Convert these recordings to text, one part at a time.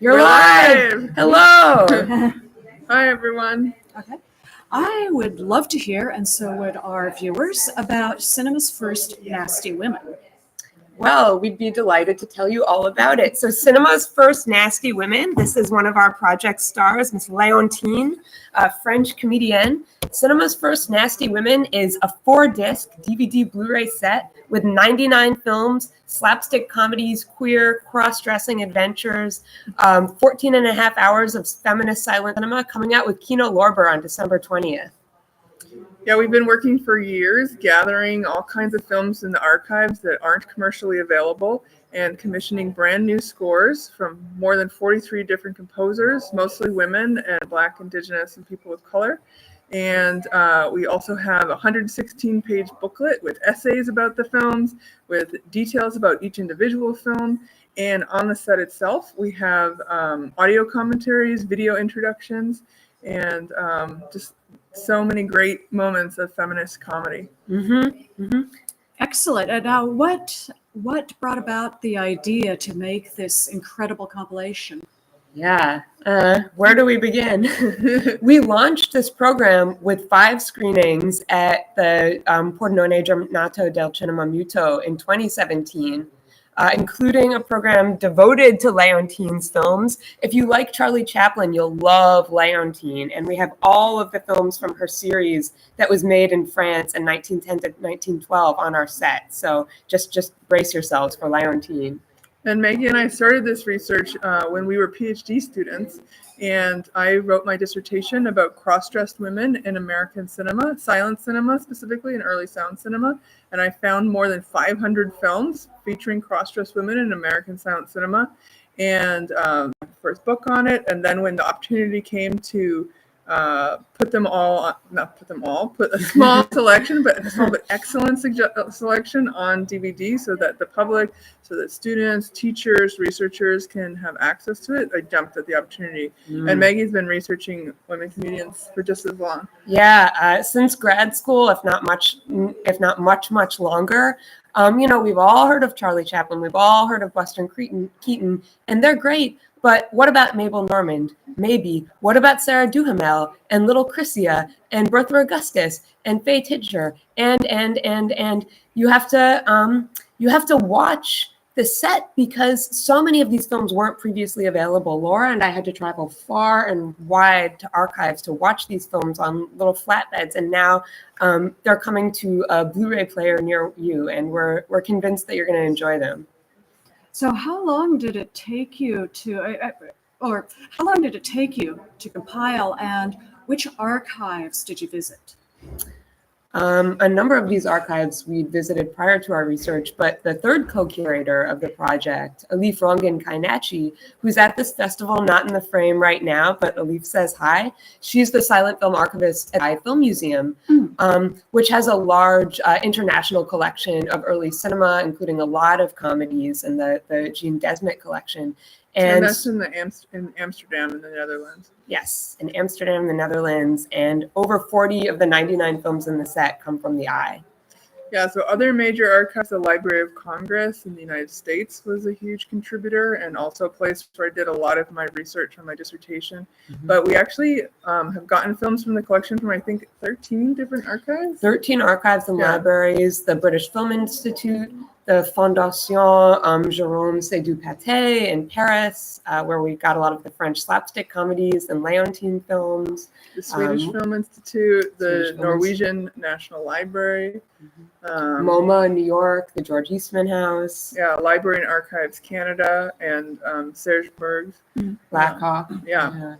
You're live! Hello! Hi, everyone. Okay. I would love to hear, and so would our viewers, about cinema's first nasty women. Well, we'd be delighted to tell you all about it. So Cinema's First Nasty Women, this is one of our project stars, Miss Leontine, a French comedienne. Cinema's First Nasty Women is a 4-disc DVD Blu-ray set with 99 films, slapstick comedies, queer, cross-dressing adventures, 14 and a half hours of feminist silent cinema, coming out with Kino Lorber on December 20th. Yeah, we've been working for years gathering all kinds of films in the archives that aren't commercially available and commissioning brand new scores from more than 43 different composers, mostly women and Black, Indigenous, and people of color. And we also have a 116-page booklet with essays about the films, with details about each individual film. And on the set itself, we have audio commentaries, video introductions, and just so many great moments of feminist comedy. Excellent. And now, what brought about the idea to make this incredible compilation? Yeah, where do we begin? We launched this program with 5 screenings at the Pordenone Giornate del Cinema Muto in 2017. Including a program devoted to Leontine's films. If you like Charlie Chaplin, you'll love Leontine. And we have all of the films from her series that was made in France in 1910 to 1912 on our set. So just brace yourselves for Leontine. And Maggie and I started this research when we were PhD students, and I wrote my dissertation about cross-dressed women in American cinema, silent cinema specifically, and early sound cinema. And I found more than 500 films featuring cross-dressed women in American silent cinema, and first book on it. And then when the opportunity came to put a small selection, but a small but excellent selection on DVD so that the public, so that students, teachers, researchers can have access to it, I jumped at the opportunity. And Maggie's been researching women comedians for just as long. Yeah, since grad school, if not much longer. We've all heard of Charlie Chaplin. We've all heard of Buster Keaton, and they're great. But what about Mabel Normand? Maybe. What about Sarah Duhamel and Little Chrysia and Bertha Augustus and Faye Tidger? And you have to watch the set because so many of these films weren't previously available. Laura and I had to travel far and wide to archives to watch these films on little flatbeds, and now they're coming to a Blu-ray player near you, and we're convinced that you're going to enjoy them. So how long did it take you to compile, and which archives did you visit? A number of these archives we visited prior to our research, but the third co-curator of the project, Elif Rongan Kainachi, who's at this festival, not in the frame right now, but Elif says hi. She's the silent film archivist at the Film Museum, which has a large international collection of early cinema, including a lot of comedies and the Jean Desmet collection. And that's in Amsterdam in the Netherlands. Yes, in Amsterdam, the Netherlands, and over 40 of the 99 films in the set come from the Eye. Yeah, so other major archives, the Library of Congress in the United States was a huge contributor, and also a place where I did a lot of my research on my dissertation. But we actually have gotten films from the collection from, I think, 13 different archives. 13 archives and libraries, the British Film Institute, the Fondation Jérôme Seydoux-Pathé in Paris, where we got a lot of the French slapstick comedies and Leontine films. The Swedish Film Institute, the Norwegian National Library. MoMA in New York, the George Eastman House. Yeah, Library and Archives Canada, and Sergeburg. Black Hawk. Yeah.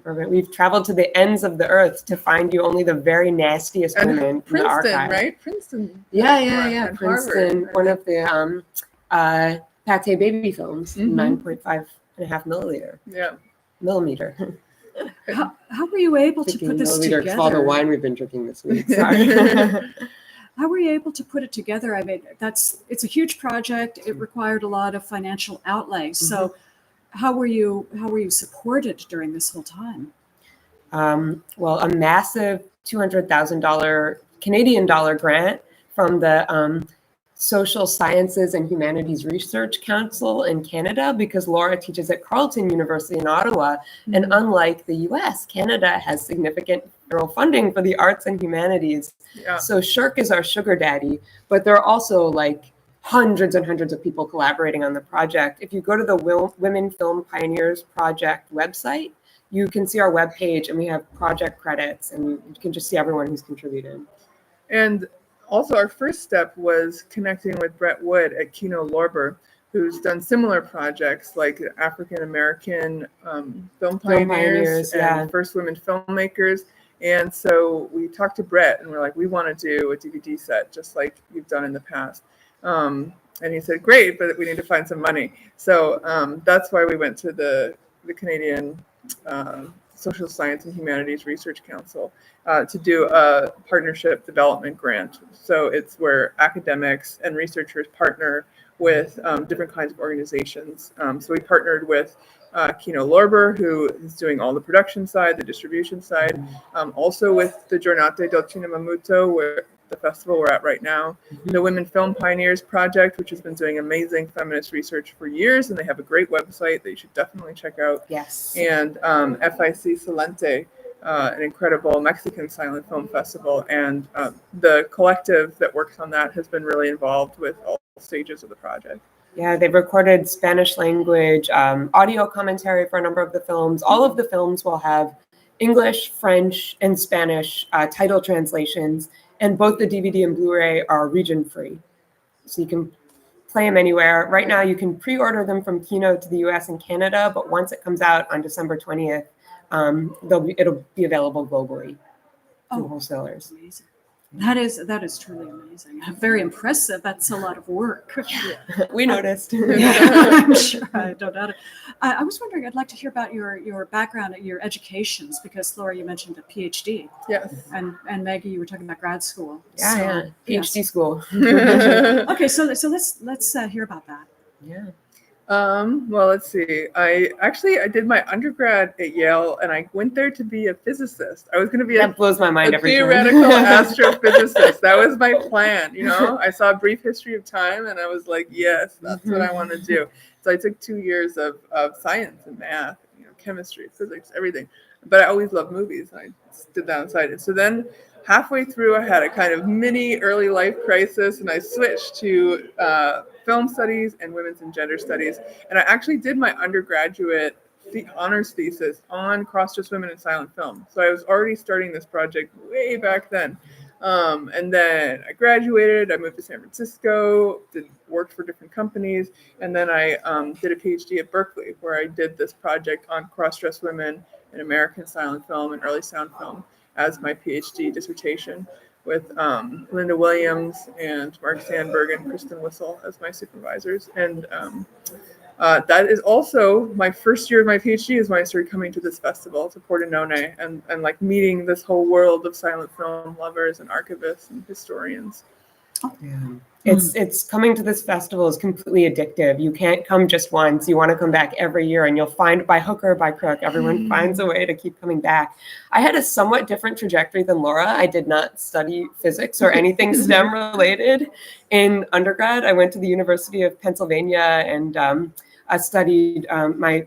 We've traveled to the ends of the earth to find you only the very nastiest women in the archive. Princeton, right? Princeton. Yeah. Princeton, Harvard, one of the Pathé baby films, 9.5 millimeter. How were you able to put this together? It's all the wine we've been drinking this week. Sorry. How were you able to put it together? I mean, it's a huge project. It required a lot of financial outlay. So how were you supported during this whole time? Well, a massive $200,000 Canadian dollar grant from the Social Sciences and Humanities Research Council in Canada, because Laura teaches at Carleton University in Ottawa. And unlike the US, Canada has significant federal funding for the arts and humanities. Yeah. So SSHRC is our sugar daddy, but there are also like hundreds and hundreds of people collaborating on the project. If you go to the Women Film Pioneers Project website, you can see our webpage, and we have project credits, and you can just see everyone who's contributed. And also, our first step was connecting with Brett Wood at Kino Lorber, who's done similar projects like African American film pioneers and first women filmmakers. And so we talked to Brett, and we're like, we want to do a DVD set just like you've done in the past. And he said, great, but we need to find some money. So that's why we went to the Canadian Social Science and Humanities Research Council to do a partnership development grant. So it's where academics and researchers partner with different kinds of organizations. So we partnered with Kino Lorber, who is doing all the production side, the distribution side, also with the Giornate del Cinema Muto, where the festival we're at right now, the Women Film Pioneers Project, which has been doing amazing feminist research for years, and they have a great website that you should definitely check out. Yes. And FIC Silente, an incredible Mexican silent film festival, and the collective that works on that has been really involved with all stages of the project. Yeah, they've recorded Spanish language audio commentary for a number of the films. All of the films will have English, French, and Spanish title translations, and both the DVD and Blu-ray are region-free. So you can play them anywhere. Right now, you can pre-order them from Kino to the US and Canada, but once it comes out on December 20th, it'll be available globally to wholesalers. Amazing. That is truly amazing. Very impressive. That's a lot of work. Yeah. We noticed. I'm sure. I don't doubt it. I was wondering, I'd like to hear about your background, your educations, because Laura, you mentioned a PhD. Yes. And Maggie, you were talking about grad school. Yeah, PhD school. Okay, so let's hear about that. Yeah. Well, let's see. I did my undergrad at Yale, and I went there to be a physicist. I was going to be that blows my mind every theoretical time. astrophysicist. That was my plan. I saw A Brief History of Time, and I was like, yes, that's what I want to do. So I took 2 years of science and math, chemistry, physics, everything. But I always loved movies. I did that inside. And so then halfway through, I had a kind of mini early life crisis, and I switched to film studies and women's and gender studies. And I actually did my undergraduate honors thesis on cross-dressed women in silent film. So I was already starting this project way back then. And then I graduated, I moved to San Francisco, worked for different companies, and then I did a PhD at Berkeley, where I did this project on cross-dressed women in American silent film and early sound film as my PhD dissertation, with Linda Williams and Mark Sandberg and Kristen Wissel as my supervisors. And that is also my first year of my PhD is when I started coming to this festival, to Pordenone, and like meeting this whole world of silent film lovers and archivists and historians. Yeah. It's coming to this festival is completely addictive. You can't come just once. You want to come back every year, and you'll find by hook or by crook, everyone finds a way to keep coming back. I had a somewhat different trajectory than Laura. I did not study physics or anything STEM related in undergrad. I went to the University of Pennsylvania, and I studied my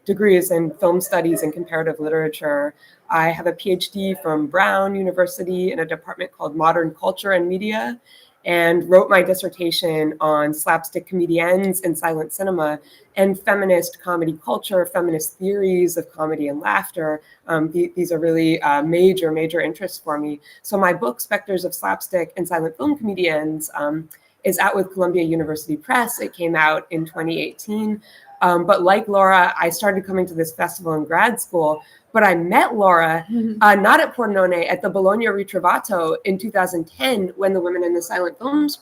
degrees in film studies and comparative literature. I have a PhD from Brown University in a department called Modern Culture and Media, and wrote my dissertation on slapstick comedians in silent cinema and feminist comedy culture, feminist theories of comedy and laughter. These are really major interests for me. So my book, Spectres of Slapstick and Silent Film Comedians, is out with Columbia University Press. It came out in 2018. But like Laura, I started coming to this festival in grad school, but I met Laura, not at Pordenone, at the Bologna Ritrovato in 2010, when the Women in the Silent Films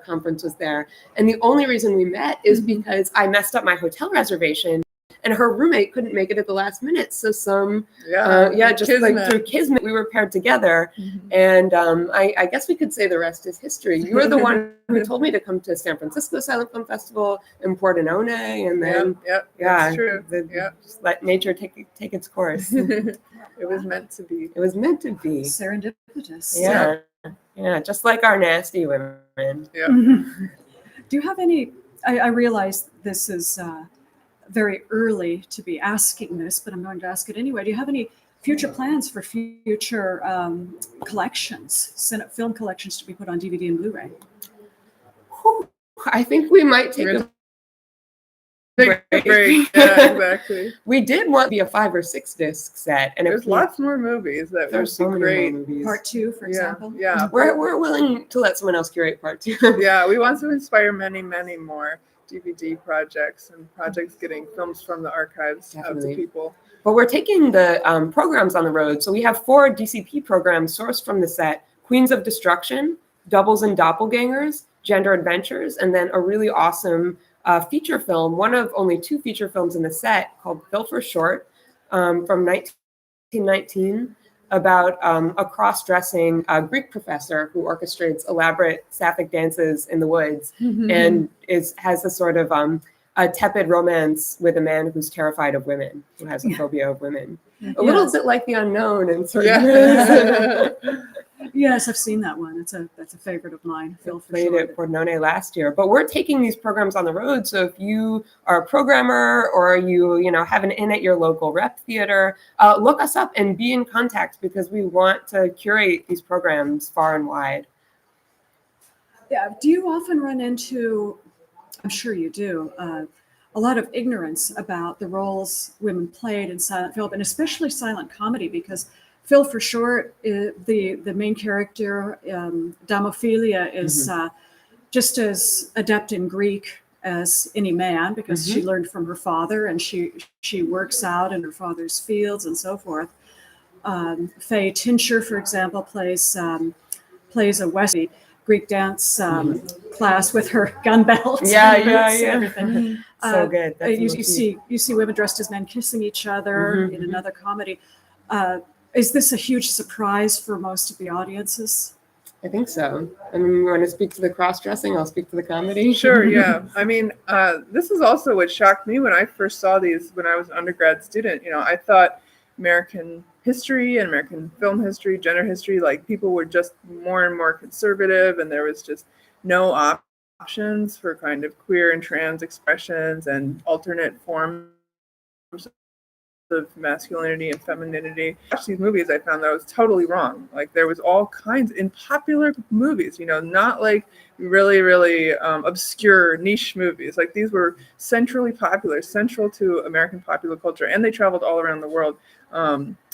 conference was there. And the only reason we met is because I messed up my hotel reservation, and her roommate couldn't make it at the last minute. So just kismet. Like through kismet, we were paired together. And I guess we could say the rest is history. You were the one who told me to come to San Francisco Silent Film Festival in Pordenone, and then that's true. Just let nature take its course. It was meant to be. It was meant to be. Serendipitous. Yeah. Yeah, just like our nasty women. Yeah. Do you have any? I realize this is very early to be asking this, but I'm going to ask it anyway. Do you have any future plans for future collections, film collections to be put on DVD and Blu-ray? I think we might take a break. Yeah, exactly. We did want to be a 5 or 6 disc set, and There's lots more movies that would there's be so many great. more movies. Part 2, for example. Yeah. We're willing to let someone else curate part 2. Yeah, we want to inspire many, many more DVD projects and projects getting films from the archives out Definitely. to people. But we're taking the programs on the road. So we have 4 DCP programs sourced from the set: Queens of Destruction, Doubles and Doppelgangers, Gender Adventures, and then a really awesome feature film, one of only 2 feature films in the set, called Phil for Short, from 1919, about a cross-dressing Greek professor who orchestrates elaborate sapphic dances in the woods and has a sort of a tepid romance with a man who's terrified of women, who has a phobia of women. A little bit like The Unknown in certain ways. Yes, I've seen that one. That's a favorite of mine. Phil for Played Short. at Giornate last year. But we're taking these programs on the road. So if you are a programmer or you have an in at your local rep theater, look us up and be in contact, because we want to curate these programs far and wide. Yeah. Do you often run into, I'm sure you do, a lot of ignorance about the roles women played in silent film, and especially silent comedy? Because Phil for Short, the main character, Damophilia, is just as adept in Greek as any man, because she learned from her father, and she works out in her father's fields and so forth. Faye Tincher, for example, plays a Wesley Greek dance class with her gun belt. Yeah. Everything. So good. That's You see women dressed as men kissing each other in another comedy. Is this a huge surprise for most of the audiences? I think so. I mean, you want to speak to the cross-dressing? I'll speak to the comedy. Sure, yeah. I mean, this is also what shocked me when I first saw these when I was an undergrad student. I thought American history and American film history, gender history, like people were just more and more conservative, and there was just no options for kind of queer and trans expressions and alternate forms of masculinity and femininity. Watch these movies, I found that I was totally wrong. Like there was all kinds in popular movies, not like really, really obscure niche movies. Like these were centrally popular, central to American popular culture, and they traveled all around the world.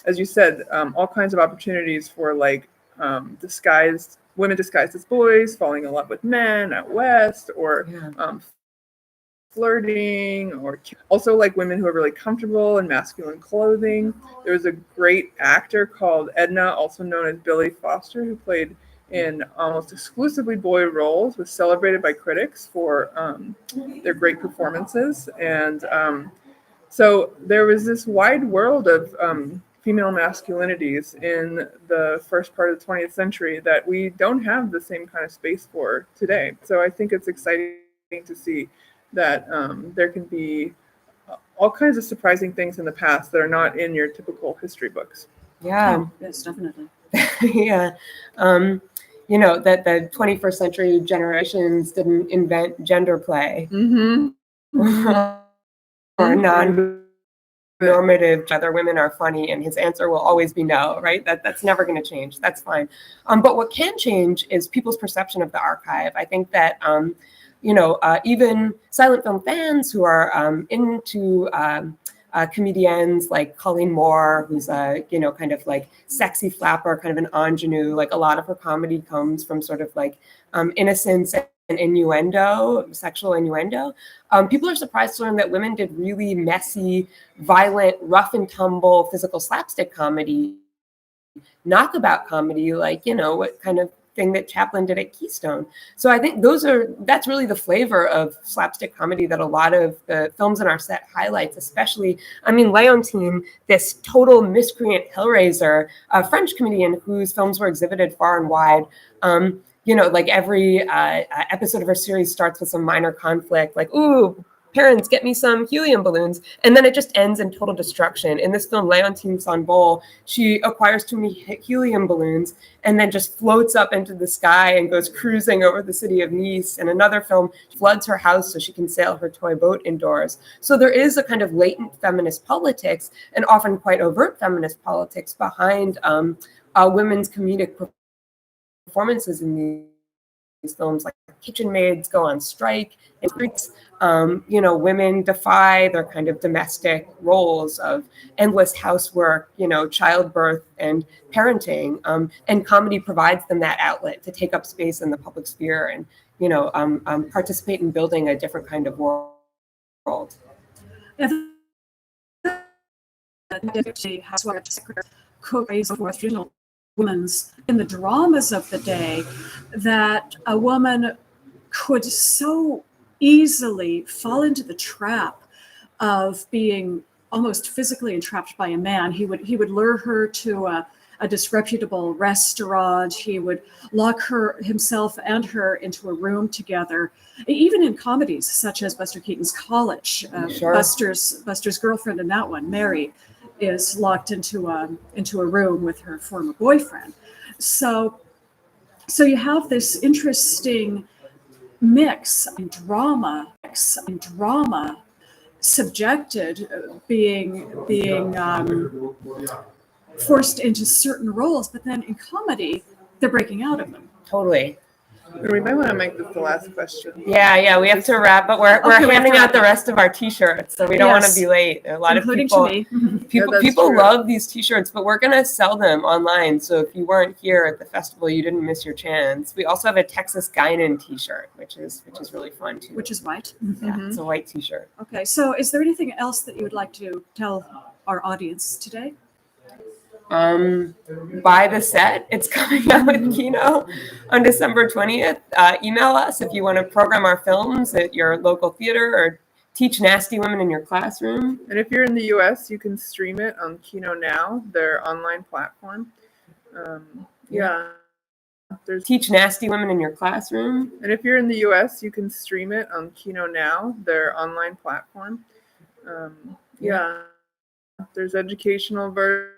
As you said, all kinds of opportunities for like women disguised as boys, falling in love with men out west, or flirting, or also like women who are really comfortable in masculine clothing. There was a great actor called Edna, also known as Billy Foster, who played in almost exclusively boy roles, was celebrated by critics for their great performances. And so there was this wide world of female masculinities in the first part of the 20th century that we don't have the same kind of space for today. So I think it's exciting to see that there can be all kinds of surprising things in the past that are not in your typical history books. Yeah. Yes, definitely. Yeah. That the 21st century generations didn't invent gender play or non-normative, whether women are funny, and his answer will always be no, right? That's never going to change. That's fine. But what can change is people's perception of the archive. I think that even silent film fans who are into comedians like Colleen Moore, who's a kind of like sexy flapper, kind of an ingenue. Like a lot of her comedy comes from sort of like innocence and innuendo, sexual innuendo. People are surprised to learn that women did really messy, violent, rough and tumble physical slapstick comedy, knockabout comedy, like what kind of thing that Chaplin did at Keystone. So I think that's really the flavor of slapstick comedy that a lot of the films in our set highlights, especially, Leontine, this total miscreant hellraiser, a French comedian whose films were exhibited far and wide. Like every episode of her series starts with some minor conflict, like, ooh, parents, get me some helium balloons. And then it just ends in total destruction. In this film, Leontine Sanbol, she acquires too many helium balloons and then just floats up into the sky and goes cruising over the city of Nice. In another film, floods her house so she can sail her toy boat indoors. So there is a kind of latent feminist politics and often quite overt feminist politics behind women's comedic performances in these films. Like kitchen maids go on strike in streets. Women defy their kind of domestic roles of endless housework, childbirth and parenting. And comedy provides them that outlet to take up space in the public sphere and, participate in building a different kind of world. Women's in the dramas of the day, that a woman could so easily fall into the trap of being almost physically entrapped by a man. He would lure her to a disreputable restaurant. He would lock himself and her into a room together. Even in comedies such as Buster Keaton's College, Sure. Buster's girlfriend in that one, Mary, is locked into a room with her former boyfriend. So you have this interesting mix in drama, subjected, being forced into certain roles, but then in comedy, they're breaking out of them. Totally. We might want to make this the last question. Yeah, we have to wrap, but we're handing out the rest of our T-shirts, so we don't want to be late. A lot Including of people, to me. people True. love these T-shirts, but we're gonna sell them online. So if you weren't here at the festival, you didn't miss your chance. We also have a Texas Guinan T-shirt, which is really fun too. Which is white. Yeah, it's a white T-shirt. Okay, so is there anything else that you would like to tell our audience today? Buy the set. It's coming out with Kino on December 20th. Email us if you want to program our films at your local theater or teach nasty women in your classroom. And if you're in the US, you can stream it on Kino Now, their online platform. There's Teach nasty women in your classroom. And if you're in the US, you can stream it on Kino Now, their online platform. There's educational versions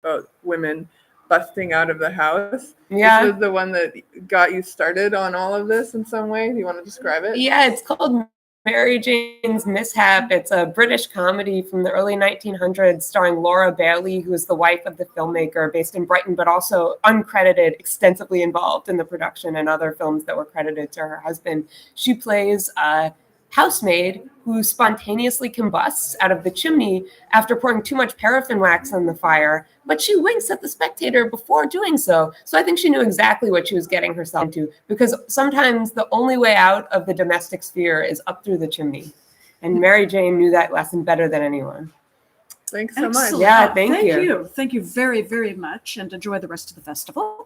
about women busting out of the house. Yeah. This was the one that got you started on all of this in some way. Do you want to describe it? Yeah, it's called Mary Jane's Mishap. It's a British comedy from the early 1900s starring Laura Bailey, who is the wife of the filmmaker, based in Brighton, but also uncredited, extensively involved in the production and other films that were credited to her husband. She plays a housemaid who spontaneously combusts out of the chimney after pouring too much paraffin wax on the fire, but she winks at the spectator before doing so. So I think she knew exactly what she was getting herself into, because sometimes the only way out of the domestic sphere is up through the chimney. And Mary Jane knew that lesson better than anyone. Thanks so much. Excellent. Yeah, thank you. Thank you very, very much, and enjoy the rest of the festival.